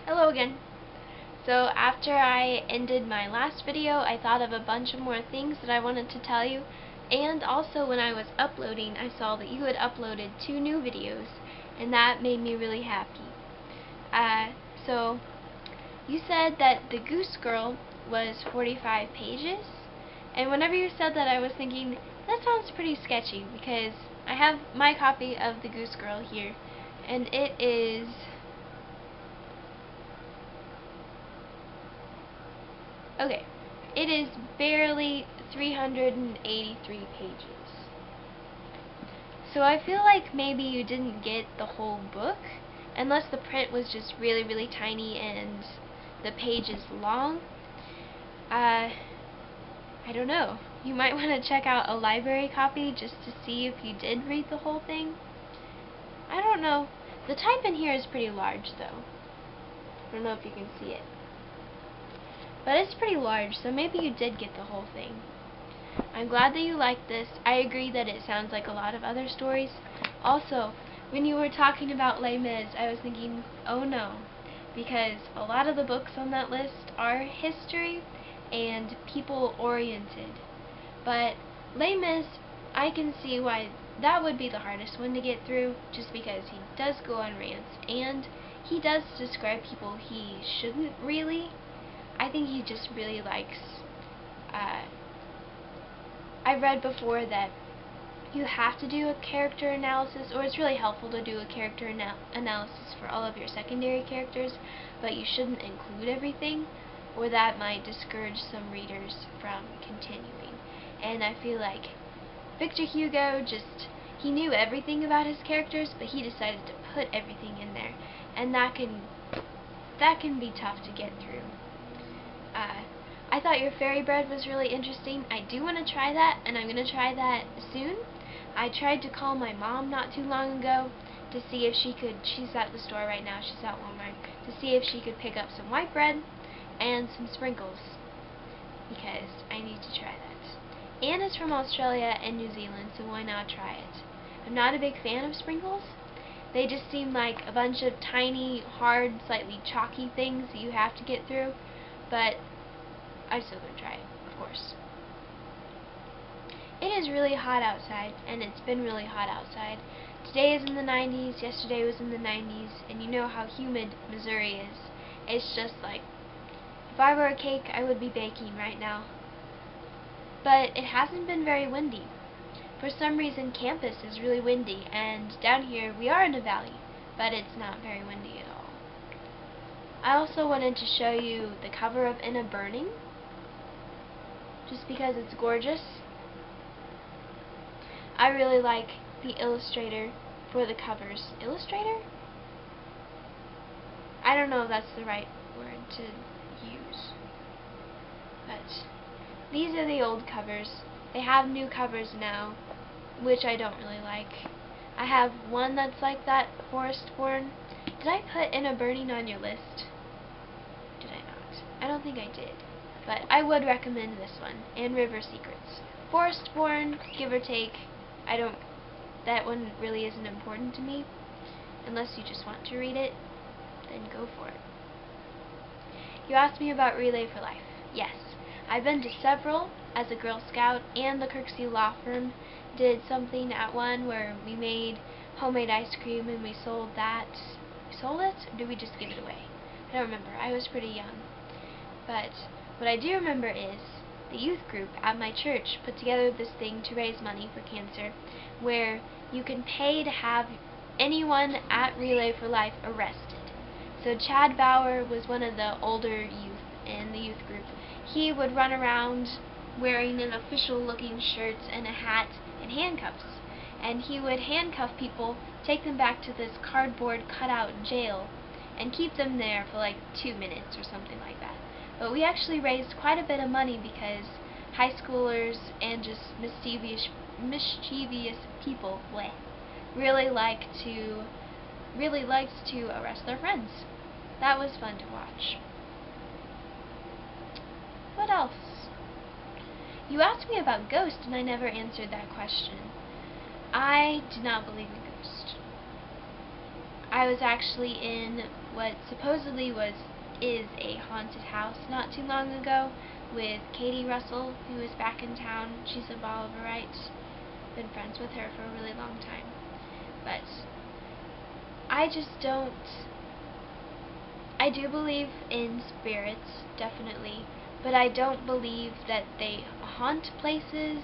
Hello again. So after I ended my last video, I thought of a bunch of more things that I wanted to tell you, and also when I was uploading, I saw that you had uploaded 2 new videos, and that made me really happy. So you said that the Goose Girl was 45 pages, and whenever you said that, I was thinking, that sounds pretty sketchy, because I have my copy of the Goose Girl here, and it is... Okay, it is barely 383 pages. So I feel like maybe you didn't get the whole book, unless the print was just really, really tiny and the pages long. I don't know. You might want to check out a library copy just to see if you did read the whole thing. I don't know. The type in here is pretty large, though. I don't know if you can see it. But it's pretty large, so maybe you did get the whole thing. I'm glad that you liked this. I agree that it sounds like a lot of other stories. Also, when you were talking about Les Mis, I was thinking, oh no, because a lot of the books on that list are history and people-oriented. But Les Mis, I can see why that would be the hardest one to get through, just because he does go on rants, and he does describe people he shouldn't really. I think he just really likes, I read before that you have to do a character analysis, or it's really helpful to do a character analysis for all of your secondary characters, but you shouldn't include everything, or that might discourage some readers from continuing. And I feel like Victor Hugo he knew everything about his characters, but he decided to put everything in there, and that can be tough to get through. I thought your fairy bread was really interesting. I do want to try that, and I'm going to try that soon. I tried to call my mom not too long ago to see if she could, she's at the store right now, she's at Walmart, to see if she could pick up some white bread and some sprinkles, because I need to try that. Anne is from Australia and New Zealand, so why not try it? I'm not a big fan of sprinkles. They just seem like a bunch of tiny, hard, slightly chalky things that you have to get through. But I'm still going to try it, of course. It is really hot outside, and it's been really hot outside. Today is in the 90s, yesterday was in the 90s, and you know how humid Missouri is. It's just like, if I were a cake, I would be baking right now. But it hasn't been very windy. For some reason, campus is really windy, and down here, we are in a valley, but it's not very windy at all. I also wanted to show you the cover of In a Burning, just because it's gorgeous. I really like the illustrator for the covers. Illustrator? I don't know if that's the right word to use. But these are the old covers. They have new covers now, which I don't really like. I have one that's like that, Forest Born. Did I put In a Burning on your list? Did I not? I don't think I did. But I would recommend this one, and River Secrets. Forest Born, give or take, that one really isn't important to me. Unless you just want to read it, then go for it. You asked me about Relay for Life. Yes, I've been to several as a Girl Scout, and the Kirksey Law Firm did something at one where we made homemade ice cream and we sold that. We sold it, or did we just give it away? I don't remember. I was pretty young. But what I do remember is the youth group at my church put together this thing to raise money for cancer, where you can pay to have anyone at Relay for Life arrested. So Chad Bauer was one of the older youth in the youth group. He would run around wearing an official-looking shirt and a hat and handcuffs. And he would handcuff people, take them back to this cardboard cutout jail, and keep them there for like 2 minutes or something like that. But we actually raised quite a bit of money because high schoolers and just mischievous people really liked to arrest their friends. That was fun to watch. What else? You asked me about ghosts, and I never answered that question. I do not believe in ghosts. I was actually in what supposedly is a haunted house not too long ago with Katie Russell, who is back in town. She's a Bolivarite. Been friends with her for a really long time. But I just don't. I do believe in spirits, definitely, but I don't believe that they haunt places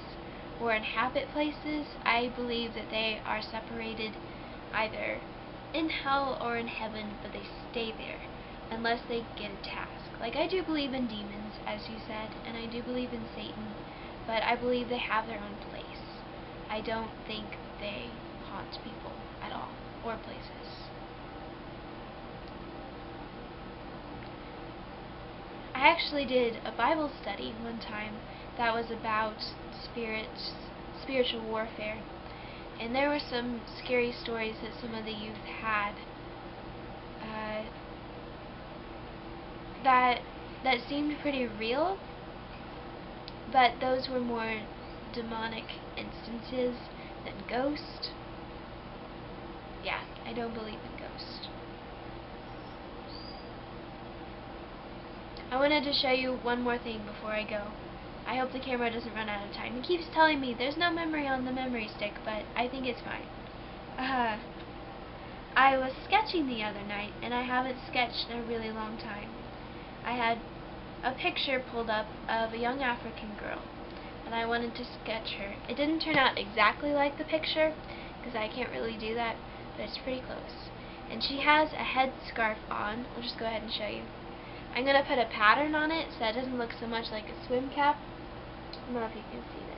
or inhabit places. I believe that they are separated either in hell or in heaven, but they stay there unless they get a task. Like, I do believe in demons, as you said, and I do believe in Satan, but I believe they have their own place. I don't think they haunt people at all, or places. I actually did a Bible study one time that was about spiritual warfare, and there were some scary stories that some of the youth had that seemed pretty real, but those were more demonic instances than ghost. Yeah, I don't believe in ghosts. I wanted to show you one more thing before I go. I hope the camera doesn't run out of time. It keeps telling me there's no memory on the memory stick, but I think it's fine. I was sketching the other night, and I haven't sketched in a really long time. I had a picture pulled up of a young African girl, and I wanted to sketch her. It didn't turn out exactly like the picture, because I can't really do that, but it's pretty close. And she has a head scarf on. I'll just go ahead and show you. I'm going to put a pattern on it so that it doesn't look so much like a swim cap. I don't know if you can see this.